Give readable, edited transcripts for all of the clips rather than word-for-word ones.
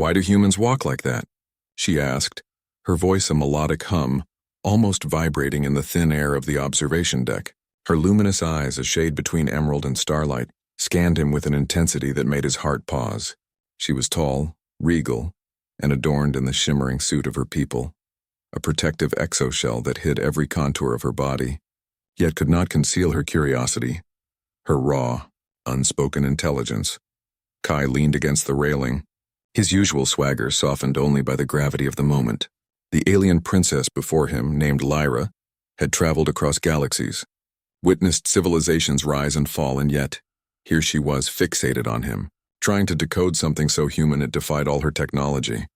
Why do humans walk like that? She asked, her voice a melodic hum, almost vibrating in the thin air of the observation deck. Her luminous eyes, a shade between emerald and starlight, scanned him with an intensity that made his heart pause. She was tall, regal, and adorned in the shimmering suit of her people, a protective exoshell that hid every contour of her body, yet could not conceal her curiosity, her raw, unspoken intelligence. Kai leaned against the railing, his usual swagger softened only by the gravity of the moment. The alien princess before him, named Lyra, had traveled across galaxies, witnessed civilizations rise and fall, and yet, here she was fixated on him, trying to decode something so human it defied all her technology.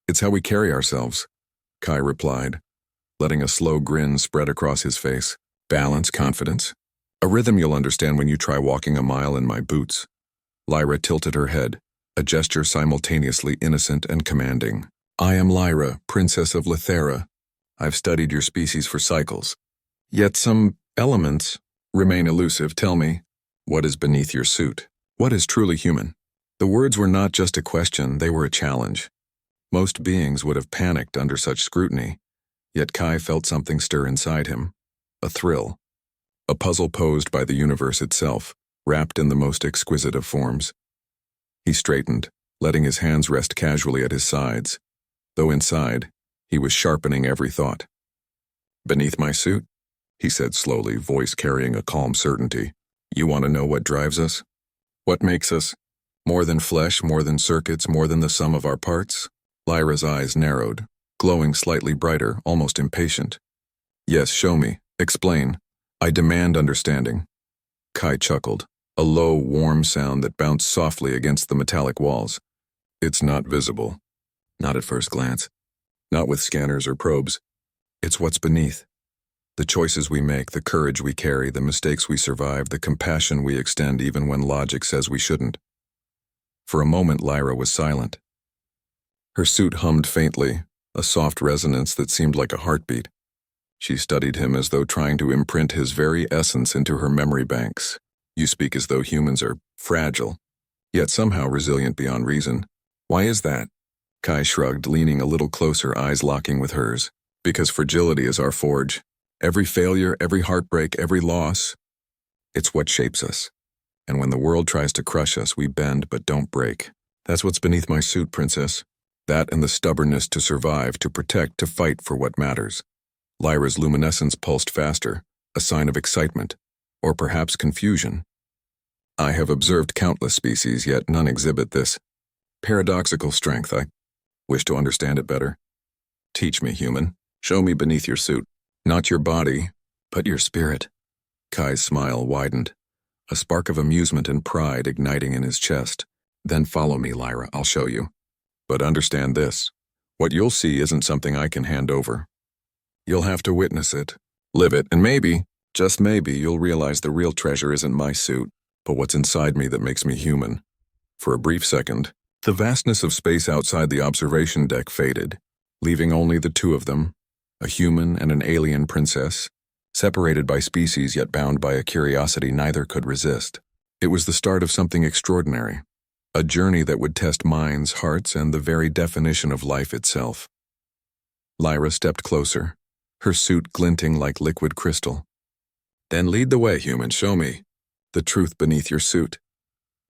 "It's how we carry ourselves," Kai replied, letting a slow grin spread across his face. "Balance, confidence. A rhythm you'll understand when you try walking a mile in my boots." Lyra tilted her head, a gesture simultaneously innocent and commanding. "I am Lyra, Princess of Lyra. I've studied your species for cycles. Yet some elements remain elusive. Tell me, what is beneath your suit? What is truly human?" The words were not just a question, they were a challenge. Most beings would have panicked under such scrutiny, yet Kai felt something stir inside him. A thrill. A puzzle posed by the universe itself, wrapped in the most exquisite of forms. He straightened, letting his hands rest casually at his sides, though inside, he was sharpening every thought. "Beneath my suit?" he said slowly, voice carrying a calm certainty. "You want to know what drives us? What makes us? More than flesh, more than circuits, more than the sum of our parts?" Lyra's eyes narrowed, glowing slightly brighter, almost impatient. "Yes, show me. Explain. I demand understanding." Kai chuckled, a low, warm sound that bounced softly against the metallic walls. "It's not visible. Not at first glance. Not with scanners or probes. It's what's beneath. The choices we make, the courage we carry, the mistakes we survive, the compassion we extend even when logic says we shouldn't." For a moment, Lyra was silent. Her suit hummed faintly, a soft resonance that seemed like a heartbeat. She studied him as though trying to imprint his very essence into her memory banks. "You speak as though humans are fragile, yet somehow resilient beyond reason. Why is that?" Kai shrugged, leaning a little closer, eyes locking with hers. "Because fragility is our forge. Every failure, every heartbreak, every loss, it's what shapes us. And when the world tries to crush us, we bend but don't break. That's what's beneath my suit, princess. That and the stubbornness to survive, to protect, to fight for what matters." Lyra's luminescence pulsed faster, a sign of excitement, or perhaps confusion. "I have observed countless species, yet none exhibit this paradoxical strength. I wish to understand it better. Teach me, human. Show me beneath your suit. Not your body, but your spirit." Kai's smile widened, a spark of amusement and pride igniting in his chest. "Then follow me, Lyra, I'll show you. But understand this. What you'll see isn't something I can hand over. You'll have to witness it, live it, and maybe, just maybe, you'll realize the real treasure isn't my suit, but what's inside me that makes me human." For a brief second, the vastness of space outside the observation deck faded, leaving only the two of them, a human and an alien princess, separated by species yet bound by a curiosity neither could resist. It was the start of something extraordinary, a journey that would test minds, hearts, and the very definition of life itself. Lyra stepped closer, her suit glinting like liquid crystal. "Then lead the way, human, show me the truth beneath your suit."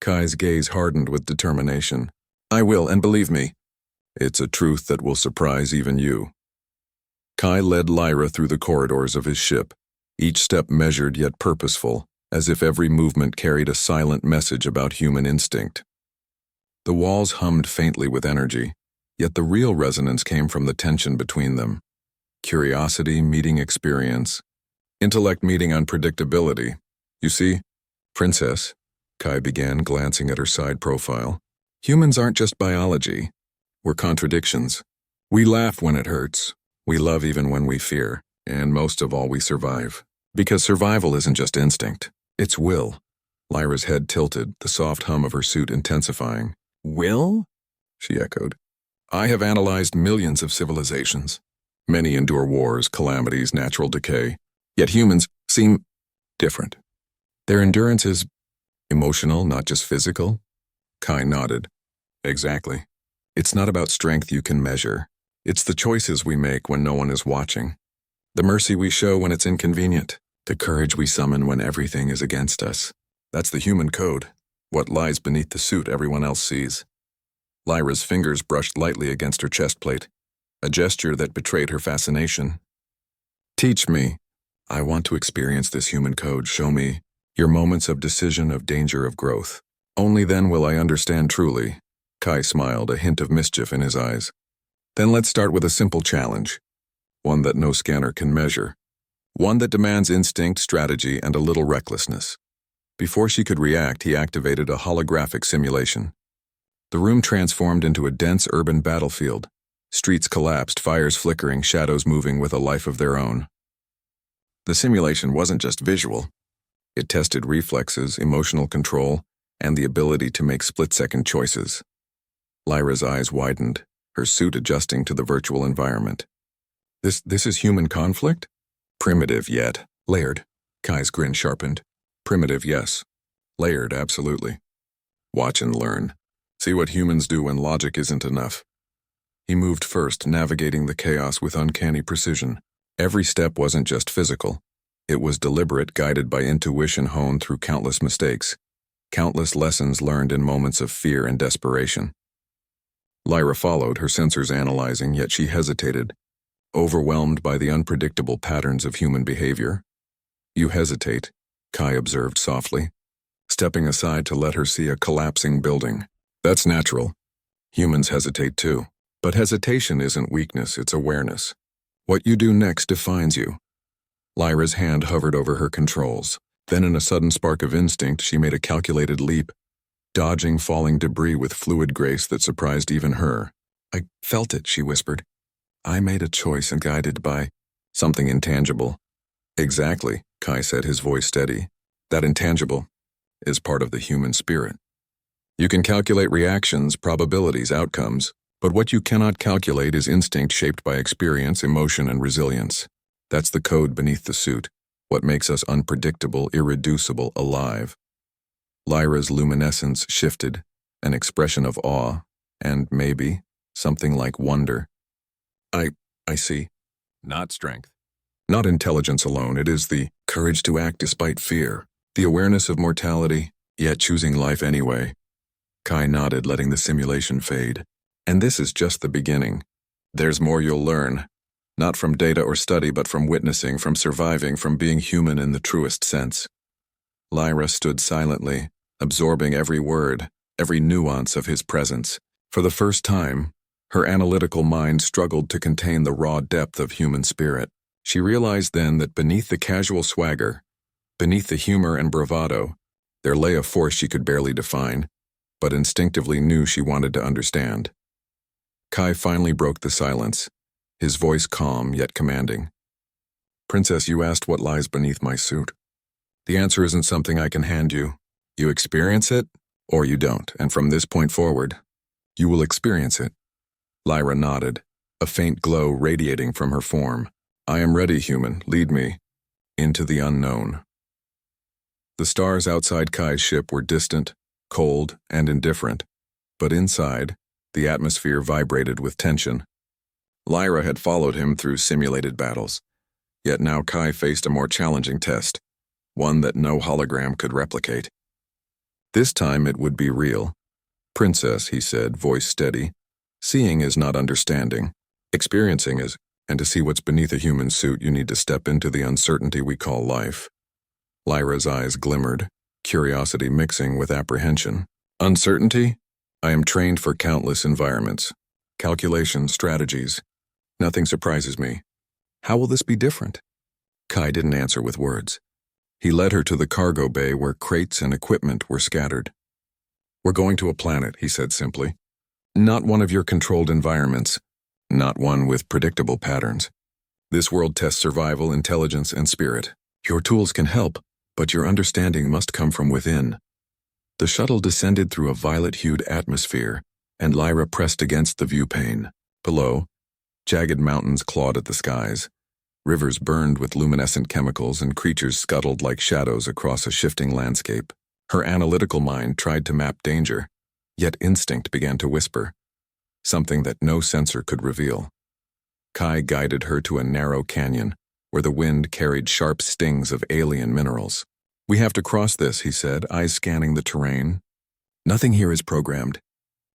Kai's gaze hardened with determination. "I will, and believe me, it's a truth that will surprise even you." Kai led Lyra through the corridors of his ship, each step measured yet purposeful, as if every movement carried a silent message about human instinct. The walls hummed faintly with energy, yet the real resonance came from the tension between them. Curiosity meeting experience, intellect meeting unpredictability. "You see, princess," Kai began, glancing at her side profile, "humans aren't just biology. We're contradictions. We laugh when it hurts. We love even when we fear. And most of all, we survive. Because survival isn't just instinct. It's will." Lyra's head tilted, the soft hum of her suit intensifying. "Will?" she echoed. "I have analyzed millions of civilizations. Many endure wars, calamities, natural decay. Yet humans seem different. Their endurance is emotional, not just physical." Kai nodded. "Exactly. It's not about strength you can measure. It's the choices we make when no one is watching. The mercy we show when it's inconvenient. The courage we summon when everything is against us. That's the human code. What lies beneath the suit everyone else sees. Lyra's fingers brushed lightly against her chest plate, a gesture that betrayed her fascination. Teach me. I want to experience this human code. Show me your moments of decision, of danger, of growth. Only then will I understand truly. Kai smiled, a hint of mischief in his eyes. Then let's start with a simple challenge. One that no scanner can measure. One that demands instinct, strategy, and a little recklessness. Before she could react, he activated a holographic simulation. The room transformed into a dense urban battlefield. Streets collapsed, fires flickering, shadows moving with a life of their own. The simulation wasn't just visual. It tested reflexes, emotional control, and the ability to make split-second choices. Lyra's eyes widened, her suit adjusting to the virtual environment. This is human conflict? Primitive yet layered. Kai's grin sharpened. Primitive, yes. Layered, absolutely. Watch and learn. See what humans do when logic isn't enough. He moved first, navigating the chaos with uncanny precision. Every step wasn't just physical. It was deliberate, guided by intuition honed through countless mistakes. Countless lessons learned in moments of fear and desperation. Lyra followed, her sensors analyzing, yet she hesitated, overwhelmed by the unpredictable patterns of human behavior. You hesitate, Kai observed softly, stepping aside to let her see a collapsing building. That's natural. Humans hesitate too. But hesitation isn't weakness, it's awareness. What you do next defines you. Lyra's hand hovered over her controls. Then in a sudden spark of instinct, she made a calculated leap, dodging falling debris with fluid grace that surprised even her. I felt it, she whispered. I made a choice and guided by something intangible. Exactly, Kai said, his voice steady. That intangible is part of the human spirit. You can calculate reactions, probabilities, outcomes, but what you cannot calculate is instinct shaped by experience, emotion, and resilience. That's the code beneath the suit, what makes us unpredictable, irreducible, alive. Lyra's luminescence shifted, an expression of awe, and maybe something like wonder. I see. Not strength. Not intelligence alone, it is the courage to act despite fear, the awareness of mortality, yet choosing life anyway. Kai nodded, letting the simulation fade. And this is just the beginning. There's more you'll learn. Not from data or study, but from witnessing, from surviving, from being human in the truest sense. Lyra stood silently, absorbing every word, every nuance of his presence. For the first time, her analytical mind struggled to contain the raw depth of human spirit. She realized then that beneath the casual swagger, beneath the humor and bravado, there lay a force she could barely define, but instinctively knew she wanted to understand. Kai finally broke the silence, his voice calm yet commanding. Princess, you asked what lies beneath my suit. The answer isn't something I can hand you. You experience it, or you don't, and from this point forward, you will experience it. Lyra nodded, a faint glow radiating from her form. I am ready, human. Lead me into the unknown. The stars outside Kai's ship were distant, cold, and indifferent, but inside, the atmosphere vibrated with tension. Lyra had followed him through simulated battles, yet now Kai faced a more challenging test, one that no hologram could replicate. This time it would be real. Princess, he said, voice steady, seeing is not understanding. Experiencing is, and to see what's beneath a human suit, you need to step into the uncertainty we call life. Lyra's eyes glimmered, curiosity mixing with apprehension. Uncertainty? I am trained for countless environments. Calculations, strategies. Nothing surprises me. How will this be different? Kai didn't answer with words. He led her to the cargo bay where crates and equipment were scattered. We're going to a planet, he said simply. Not one of your controlled environments. Not one with predictable patterns. This world tests survival, intelligence, and spirit. Your tools can help, but your understanding must come from within. The shuttle descended through a violet-hued atmosphere, and Lyra pressed against the viewpane. Below, jagged mountains clawed at the skies. Rivers burned with luminescent chemicals and creatures scuttled like shadows across a shifting landscape. Her analytical mind tried to map danger, yet instinct began to whisper. something that no sensor could reveal. Kai guided her to a narrow canyon, where the wind carried sharp stings of alien minerals. "We have to cross this," he said, eyes scanning the terrain. "Nothing here is programmed.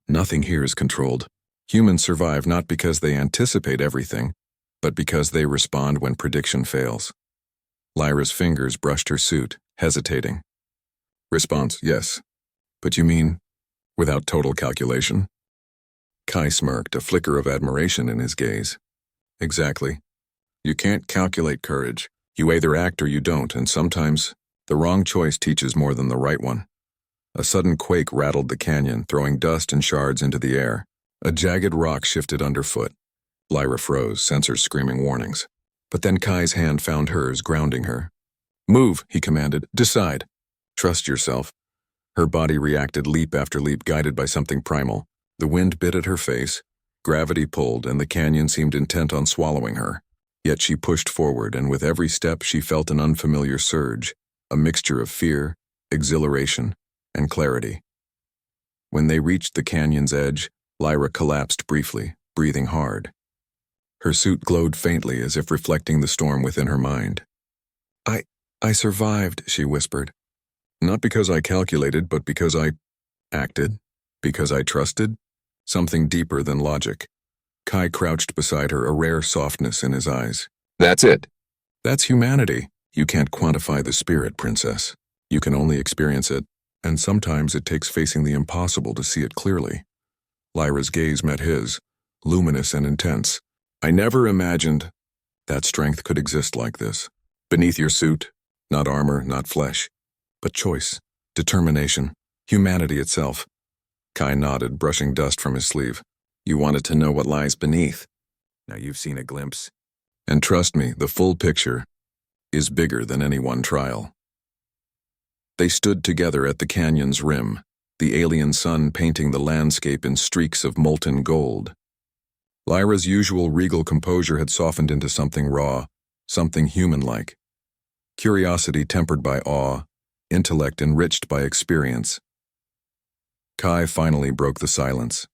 Nothing here is controlled. Humans survive not because they anticipate everything, but because they respond when prediction fails." Lyra's fingers brushed her suit, hesitating. "Response, yes. But you mean, without total calculation?" Kai smirked, a flicker of admiration in his gaze. "Exactly. You can't calculate courage. You either act or you don't, and sometimes the wrong choice teaches more than the right one." A sudden quake rattled the canyon, throwing dust and shards into the air. A jagged rock shifted underfoot. Lyra froze, sensors screaming warnings. But then Kai's hand found hers, grounding her. "Move," he commanded. "Decide. Trust yourself." Her body reacted leap after leap, guided by something primal. The wind bit at her face, gravity pulled, and the canyon seemed intent on swallowing her. Yet she pushed forward, and with every step she felt an unfamiliar surge, a mixture of fear, exhilaration, and clarity. When they reached the canyon's edge, Lyra collapsed briefly, breathing hard. Her suit glowed faintly, as if reflecting the storm within her mind. I survived," she whispered. "Not because I calculated, but because I acted, because I trusted. Something deeper than logic." Kai crouched beside her, a rare softness in his eyes. "That's it. That's humanity. You can't quantify the spirit, princess. You can only experience it, and sometimes it takes facing the impossible to see it clearly." Lyra's gaze met his, luminous and intense. "I never imagined that strength could exist like this. Beneath your suit, not armor, not flesh, but choice, determination, humanity itself." Kai nodded, brushing dust from his sleeve. "You wanted to know what lies beneath. Now you've seen a glimpse. And trust me, the full picture is bigger than any one trial." They stood together at the canyon's rim, the alien sun painting the landscape in streaks of molten gold. Lyra's usual regal composure had softened into something raw, something human-like. Curiosity tempered by awe, intellect enriched by experience. Kai finally broke the silence.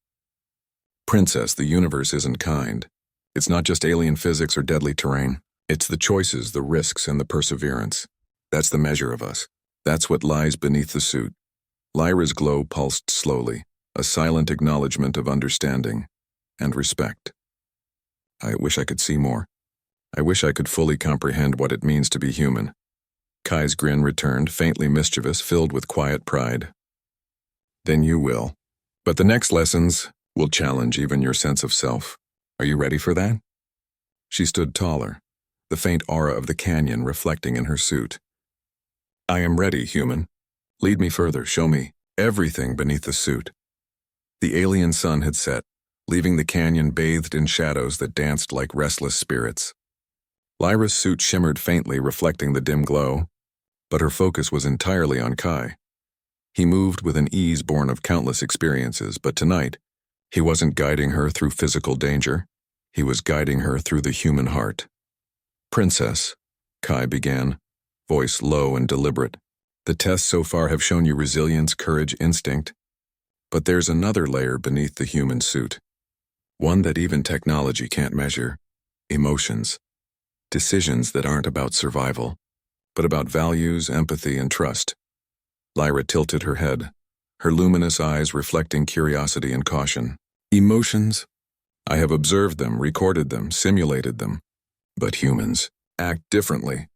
"Princess, the universe isn't kind. It's not just alien physics or deadly terrain. It's the choices, the risks, and the perseverance. That's the measure of us. That's what lies beneath the suit." Lyra's glow pulsed slowly, a silent acknowledgement of understanding and respect. "I wish I could see more. I wish I could fully comprehend what it means to be human." Kai's grin returned, faintly mischievous, filled with quiet pride. "Then you will. But the next lessons will challenge even your sense of self. Are you ready for that?" She stood taller, the faint aura of the canyon reflecting in her suit. "I am ready, human. Lead me further, show me everything beneath the suit." The alien sun had set, leaving the canyon bathed in shadows that danced like restless spirits. Lyra's suit shimmered faintly, reflecting the dim glow, but her focus was entirely on Kai. He moved with an ease born of countless experiences, but tonight, he wasn't guiding her through physical danger. He was guiding her through the human heart. "Princess," Kai began, voice low and deliberate, "the tests so far have shown you resilience, courage, instinct. But there's another layer beneath the human suit. One that even technology can't measure. Emotions. Decisions that aren't about survival, but about values, empathy, and trust." Lyra tilted her head, her luminous eyes reflecting curiosity and caution. "Emotions? I have observed them, recorded them, simulated them. But humans act differently.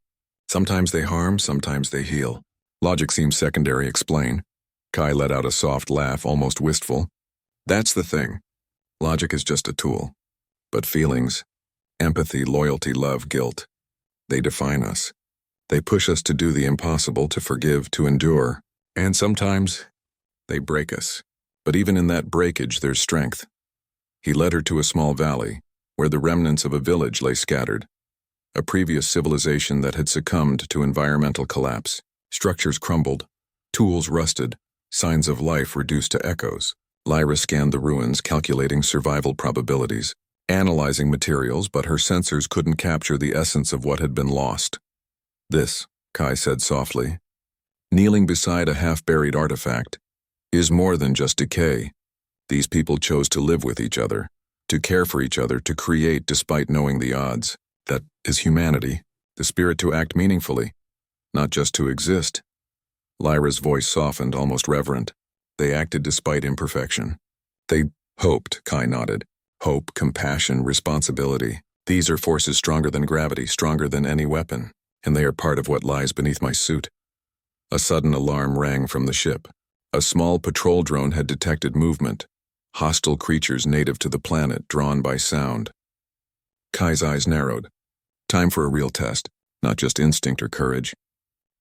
Sometimes they harm, sometimes they heal. Logic seems secondary, explain." Kai let out a soft laugh, almost wistful. "That's the thing. Logic is just a tool. But feelings, empathy, loyalty, love, guilt, they define us. They push us to do the impossible, to forgive, to endure. And sometimes, they break us. But even in that breakage, there's strength." He led her to a small valley, where the remnants of a village lay scattered. A previous civilization that had succumbed to environmental collapse. Structures crumbled, tools rusted, signs of life reduced to echoes. Lyra scanned the ruins, calculating survival probabilities, analyzing materials, but her sensors couldn't capture the essence of what had been lost. "This," Kai said softly, kneeling beside a half-buried artifact, "is more than just decay. These people chose to live with each other, to care for each other, to create despite knowing the odds. That is humanity, the spirit to act meaningfully, not just to exist. Lyra's voice softened, almost reverent. They acted despite imperfection. They hoped, Kai nodded. Hope, compassion, responsibility. These are forces stronger than gravity, stronger than any weapon, and they are part of what lies beneath my suit. A sudden alarm rang from the ship. A small patrol drone had detected movement. Hostile creatures native to the planet, drawn by sound. Kai's eyes narrowed. Time for a real test, not just instinct or courage.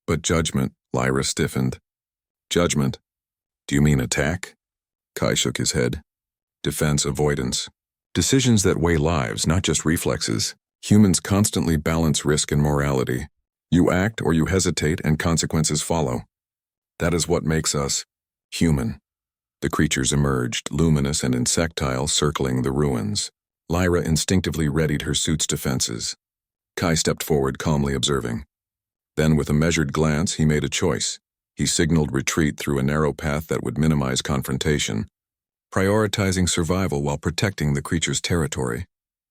But judgment, Lyra stiffened. Judgment? Do you mean attack? Kai shook his head. Defense, avoidance. Decisions that weigh lives, not just reflexes. Humans constantly balance risk and morality. You act or you hesitate and consequences follow. That is what makes us human. The creatures emerged, luminous and insectile, circling the ruins. Lyra instinctively readied her suit's defenses. Kai stepped forward, calmly observing. Then, with a measured glance, he made a choice. He signaled retreat through a narrow path that would minimize confrontation, prioritizing survival while protecting the creature's territory.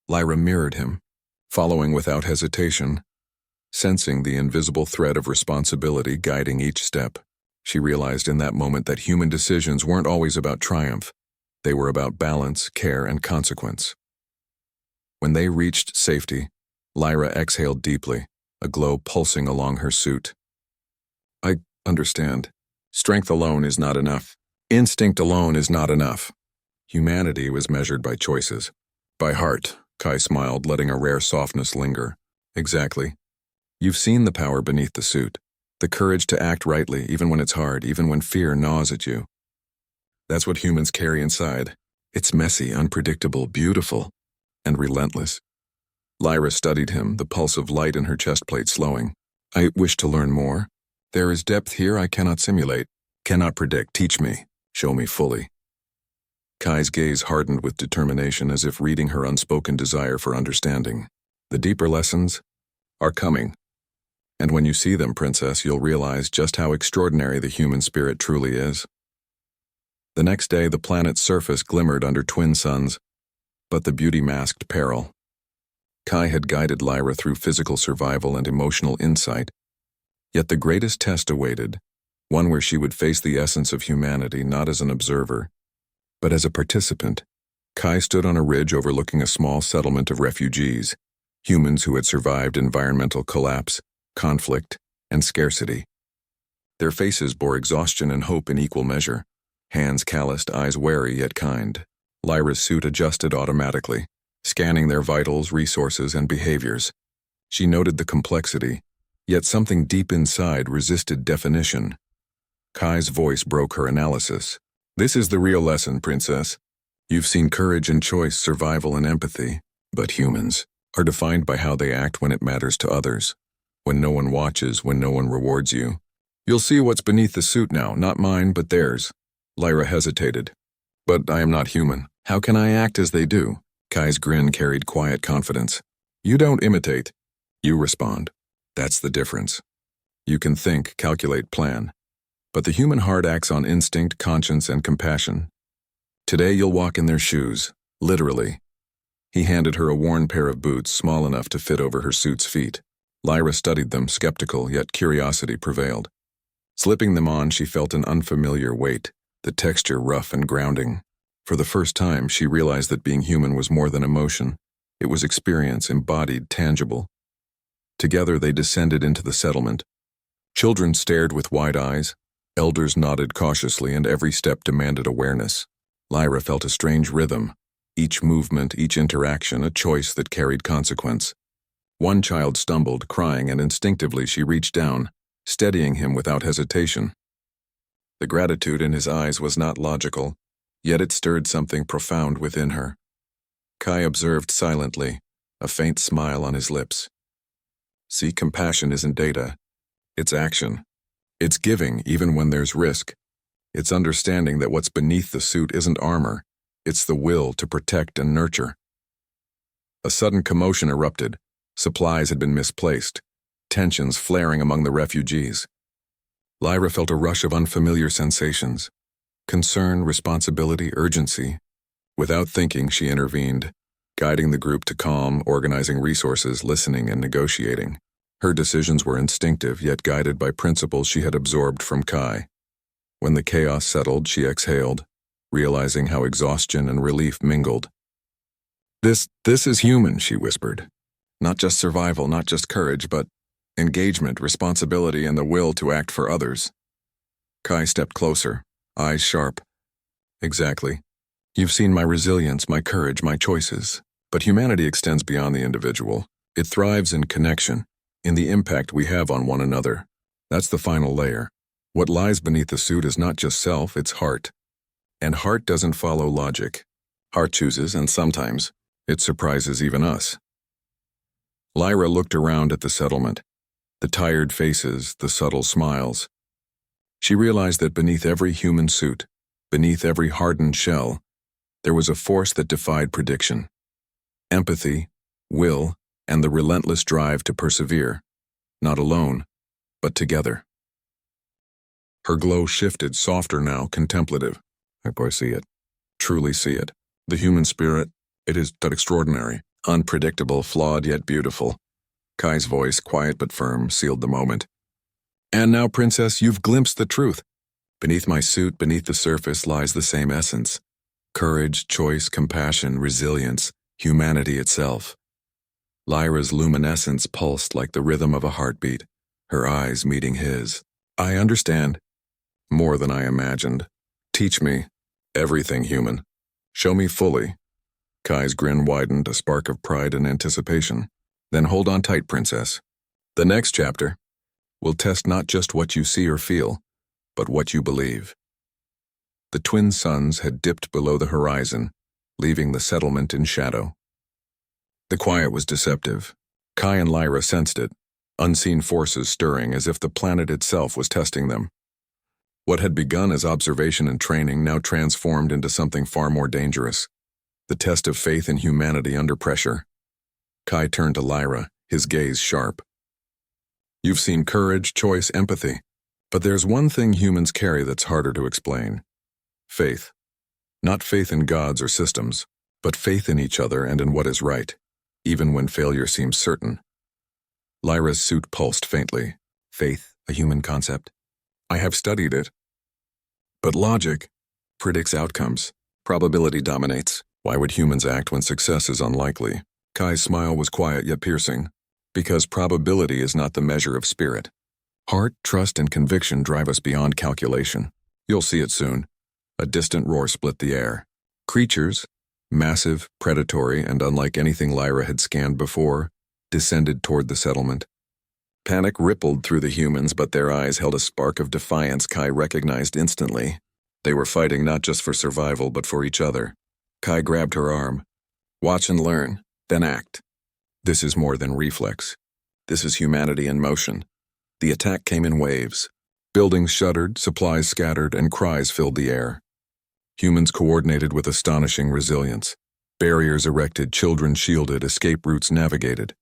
Lyra mirrored him, following without hesitation, sensing the invisible thread of responsibility guiding each step. She realized in that moment that human decisions weren't always about triumph. They were about balance, care, and consequence. When they reached safety, Lyra exhaled deeply, a glow pulsing along her suit. I understand. Strength alone is not enough. Instinct alone is not enough. Humanity was measured by choices. By heart, Kai smiled, letting a rare softness linger. Exactly. You've seen the power beneath the suit. The courage to act rightly, even when it's hard, even when fear gnaws at you. That's what humans carry inside. It's messy, unpredictable, beautiful, and relentless. Lyra studied him, the pulse of light in her chest plate slowing. I wish to learn more. There is depth here I cannot simulate, cannot predict. Teach me. Show me fully. Kai's gaze hardened with determination, as if reading her unspoken desire for understanding. The deeper lessons are coming. And when you see them, Princess, you'll realize just how extraordinary the human spirit truly is. The next day, the planet's surface glimmered under twin suns, but the beauty masked peril. Kai had guided Lyra through physical survival and emotional insight, yet the greatest test awaited, one where she would face the essence of humanity not as an observer, but as a participant. Kai stood on a ridge overlooking a small settlement of refugees, humans who had survived environmental collapse, conflict, and scarcity. Their faces bore exhaustion and hope in equal measure, hands calloused, eyes wary yet kind. Lyra's suit adjusted automatically, scanning their vitals, resources, and behaviors. She noted the complexity, yet something deep inside resisted definition. Kai's voice broke her analysis. This is the real lesson, Princess. You've seen courage and choice, survival and empathy, but humans are defined by how they act when it matters to others. When no one watches, when no one rewards you. You'll see what's beneath the suit now, not mine, but theirs. Lyra hesitated. But I am not human. How can I act as they do? Kai's grin carried quiet confidence. You don't imitate. You respond. That's the difference. You can think, calculate, plan. But the human heart acts on instinct, conscience, and compassion. Today you'll walk in their shoes, literally. He handed her a worn pair of boots, small enough to fit over her suit's feet. Lyra studied them, skeptical, yet curiosity prevailed. Slipping them on, she felt an unfamiliar weight, the texture rough and grounding. For the first time, she realized that being human was more than emotion. It was experience, embodied, tangible. Together they descended into the settlement. Children stared with wide eyes, elders nodded cautiously, and every step demanded awareness. Lyra felt a strange rhythm, each movement, each interaction, a choice that carried consequence. One child stumbled, crying, and instinctively she reached down, steadying him without hesitation. The gratitude in his eyes was not logical, yet it stirred something profound within her. Kai observed silently, a faint smile on his lips. See, compassion isn't data. It's action. It's giving even when there's risk. It's understanding that what's beneath the suit isn't armor. It's the will to protect and nurture. A sudden commotion erupted. Supplies had been misplaced, tensions flaring among the refugees. Lyra felt a rush of unfamiliar sensations. Concern, responsibility, urgency. Without thinking, she intervened, guiding the group to calm, organizing resources, listening, and negotiating. Her decisions were instinctive, yet guided by principles she had absorbed from Kai. When the chaos settled, she exhaled, realizing how exhaustion and relief mingled. This is human, she whispered. Not just survival, not just courage, but engagement, responsibility, and the will to act for others. Kai stepped closer, eyes sharp. Exactly. You've seen my resilience, my courage, my choices. But humanity extends beyond the individual. It thrives in connection, in the impact we have on one another. That's the final layer. What lies beneath the suit is not just self, it's heart. And heart doesn't follow logic. Heart chooses, and sometimes it surprises even us. Lyra looked around at the settlement, the tired faces, the subtle smiles. She realized that beneath every human suit, beneath every hardened shell, there was a force that defied prediction. Empathy, will, and the relentless drive to persevere, not alone, but together. Her glow shifted, softer now, contemplative. I see it, truly see it. The human spirit, it is that extraordinary, unpredictable, flawed yet beautiful. Kai's voice, quiet but firm, sealed the moment. And now, Princess, you've glimpsed the truth. Beneath my suit, beneath the surface, lies the same essence. Courage, choice, compassion, resilience, humanity itself. Lyra's luminescence pulsed like the rhythm of a heartbeat, her eyes meeting his. I understand. More than I imagined. Teach me. Everything human. Show me fully. Kai's grin widened, a spark of pride and anticipation. Then hold on tight, Princess. The next chapter will test not just what you see or feel, but what you believe. The twin suns had dipped below the horizon, leaving the settlement in shadow. The quiet was deceptive. Kai and Lyra sensed it, unseen forces stirring as if the planet itself was testing them. What had begun as observation and training now transformed into something far more dangerous. The test of faith in humanity under pressure. Kai turned to Lyra, his gaze sharp. You've seen courage, choice, empathy. But there's one thing humans carry that's harder to explain. Faith. Not faith in gods or systems, but faith in each other and in what is right, even when failure seems certain. Lyra's suit pulsed faintly. Faith, a human concept? I have studied it. But logic predicts outcomes. Probability dominates. Why would humans act when success is unlikely? Kai's smile was quiet yet piercing. Because probability is not the measure of spirit. Heart, trust, and conviction drive us beyond calculation. You'll see it soon. A distant roar split the air. Creatures, massive, predatory, and unlike anything Lyra had scanned before, descended toward the settlement. Panic rippled through the humans, but their eyes held a spark of defiance Kai recognized instantly. They were fighting not just for survival, but for each other. Kai grabbed her arm. Watch and learn, then act. This is more than reflex. This is humanity in motion. The attack came in waves. Buildings shuddered, supplies scattered, and cries filled the air. Humans coordinated with astonishing resilience. Barriers erected, children shielded, escape routes navigated.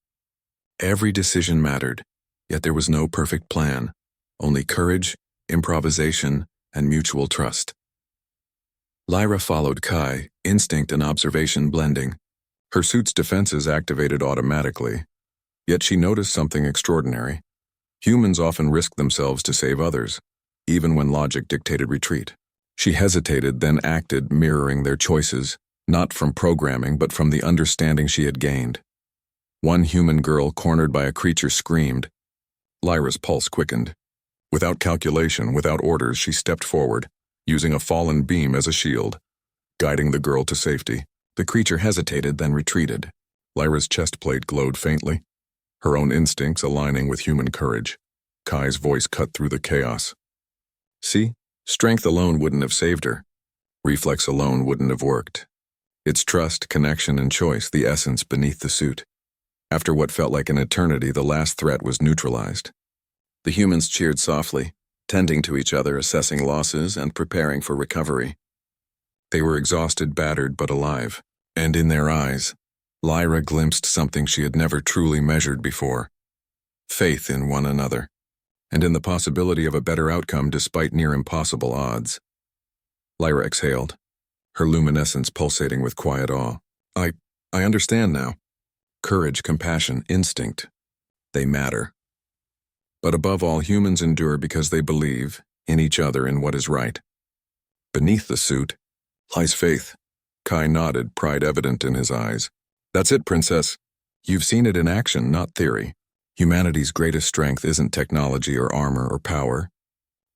Every decision mattered, yet there was no perfect plan. Only courage, improvisation, and mutual trust. Lyra followed Kai, instinct and observation blending. Her suit's defenses activated automatically. Yet she noticed something extraordinary. Humans often risk themselves to save others, even when logic dictated retreat. She hesitated, then acted, mirroring their choices, not from programming, but from the understanding she had gained. One human girl cornered by a creature screamed. Lyra's pulse quickened. Without calculation, without orders, she stepped forward, using a fallen beam as a shield, guiding the girl to safety. The creature hesitated, then retreated. Lyra's chest plate glowed faintly, her own instincts aligning with human courage. Kai's voice cut through the chaos. See? Strength alone wouldn't have saved her. Reflex alone wouldn't have worked. It's trust, connection, and choice, the essence beneath the suit. After what felt like an eternity, the last threat was neutralized. The humans cheered softly, tending to each other, assessing losses, and preparing for recovery. They were exhausted, battered, but alive. And in their eyes, Lyra glimpsed something she had never truly measured before. Faith in one another, and in the possibility of a better outcome despite near impossible odds. Lyra exhaled, her luminescence pulsating with quiet awe. I understand now. Courage, compassion, instinct. They matter. But above all, humans endure because they believe in each other and what is right. Beneath the suit lies faith. Kai nodded, pride evident in his eyes. That's it, Princess. You've seen it in action, not theory. Humanity's greatest strength isn't technology or armor or power.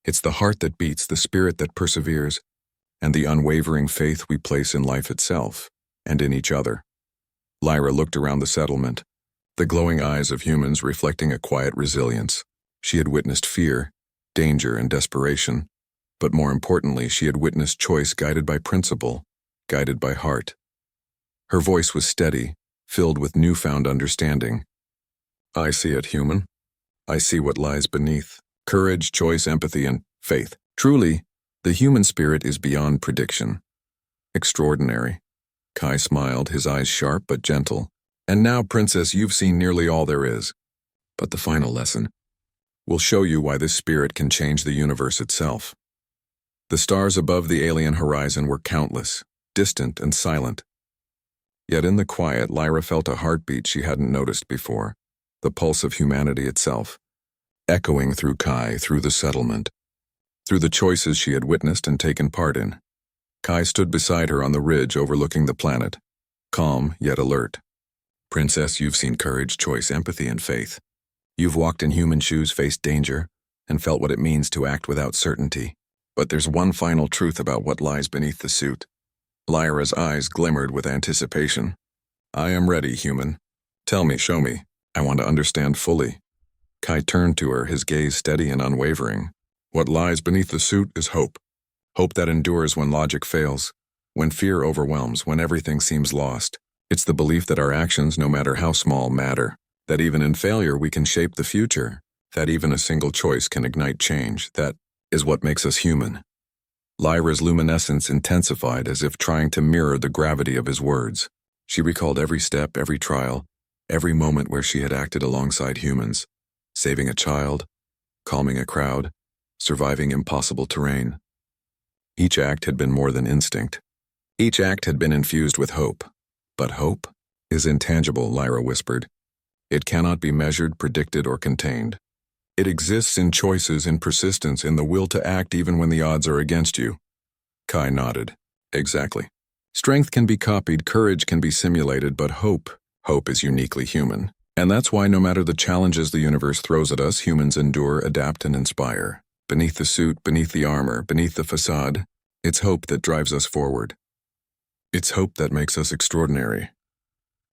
It's the heart that beats, the spirit that perseveres, and the unwavering faith we place in life itself and in each other. Lyra looked around the settlement, the glowing eyes of humans reflecting a quiet resilience. She had witnessed fear, danger, and desperation, but more importantly, she had witnessed choice guided by principle, guided by heart. Her voice was steady, filled with newfound understanding. I see it, human. I see what lies beneath. Courage, choice, empathy, and faith. Truly, the human spirit is beyond prediction. Extraordinary. Kai smiled, his eyes sharp but gentle. And now, Princess, you've seen nearly all there is. But the final lesson will show you why this spirit can change the universe itself. The stars above the alien horizon were countless, distant and silent. Yet in the quiet, Lyra felt a heartbeat she hadn't noticed before, the pulse of humanity itself, echoing through Kai, through the settlement, through the choices she had witnessed and taken part in. Kai stood beside her on the ridge overlooking the planet, calm yet alert. Princess, you've seen courage, choice, empathy, and faith. You've walked in human shoes, faced danger, and felt what it means to act without certainty. But there's one final truth about what lies beneath the suit. Lyra's eyes glimmered with anticipation. I am ready, human. Tell me, show me. I want to understand fully. Kai turned to her, his gaze steady and unwavering. What lies beneath the suit is hope. Hope that endures when logic fails, when fear overwhelms, when everything seems lost. It's the belief that our actions, no matter how small, matter, that even in failure we can shape the future, that even a single choice can ignite change. That is what makes us human. Lyra's luminescence intensified as if trying to mirror the gravity of his words. She recalled every step, every trial, every moment where she had acted alongside humans, saving a child, calming a crowd, surviving impossible terrain. Each act had been more than instinct. Each act had been infused with hope. But hope is intangible, Lyra whispered. It cannot be measured, predicted, or contained. It exists in choices, in persistence, in the will to act even when the odds are against you. Kai nodded. Exactly. Strength can be copied, courage can be simulated, but hope is uniquely human. And that's why no matter the challenges the universe throws at us, humans endure, adapt, and inspire. Beneath the suit, beneath the armor, beneath the facade, it's hope that drives us forward. It's hope that makes us extraordinary.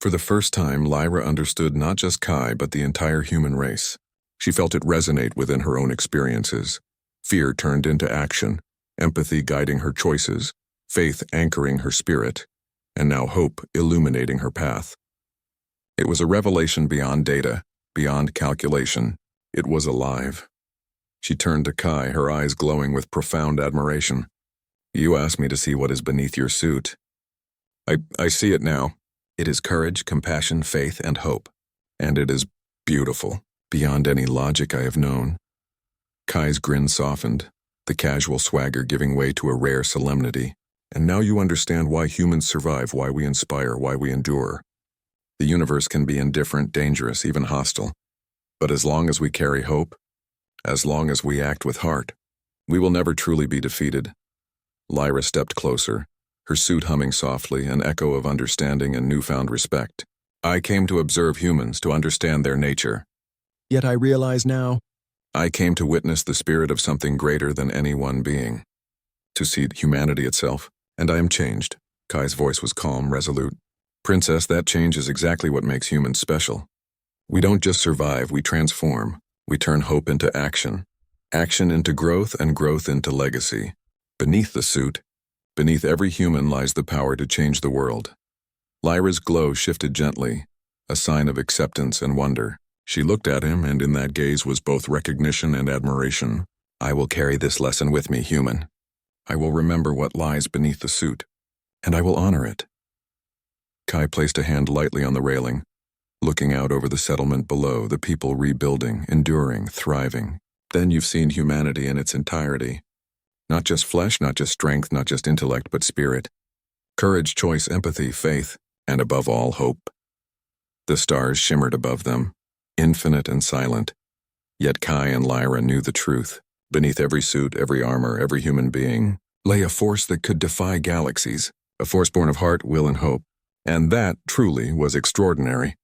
For the first time, Lyra understood not just Kai, but the entire human race. She felt it resonate within her own experiences. Fear turned into action, empathy guiding her choices, faith anchoring her spirit, and now hope illuminating her path. It was a revelation beyond data, beyond calculation. It was alive. She turned to Kai, her eyes glowing with profound admiration. You asked me to see what is beneath your suit. I see it now. It is courage, compassion, faith, and hope. And it is beautiful, beyond any logic I have known. Kai's grin softened, the casual swagger giving way to a rare solemnity. And now you understand why humans survive, why we inspire, why we endure. The universe can be indifferent, dangerous, even hostile. But as long as we carry hope, as long as we act with heart, we will never truly be defeated. Lyra stepped closer, her suit humming softly, an echo of understanding and newfound respect. I came to observe humans, to understand their nature. Yet I realize now, I came to witness the spirit of something greater than any one being. To see humanity itself, and I am changed. Kai's voice was calm, resolute. Princess, that change is exactly what makes humans special. We don't just survive, we transform. We turn hope into action, action into growth, and growth into legacy. Beneath the suit, beneath every human lies the power to change the world. Lyra's glow shifted gently, a sign of acceptance and wonder. She looked at him, and in that gaze was both recognition and admiration. I will carry this lesson with me, human. I will remember what lies beneath the suit, and I will honor it. Kai placed a hand lightly on the railing, looking out over the settlement below, the people rebuilding, enduring, thriving. Then you've seen humanity in its entirety. Not just flesh, not just strength, not just intellect, but spirit. Courage, choice, empathy, faith, and above all, hope. The stars shimmered above them, infinite and silent. Yet Kai and Lyra knew the truth. Beneath every suit, every armor, every human being, lay a force that could defy galaxies, a force born of heart, will, and hope. And that, truly, was extraordinary.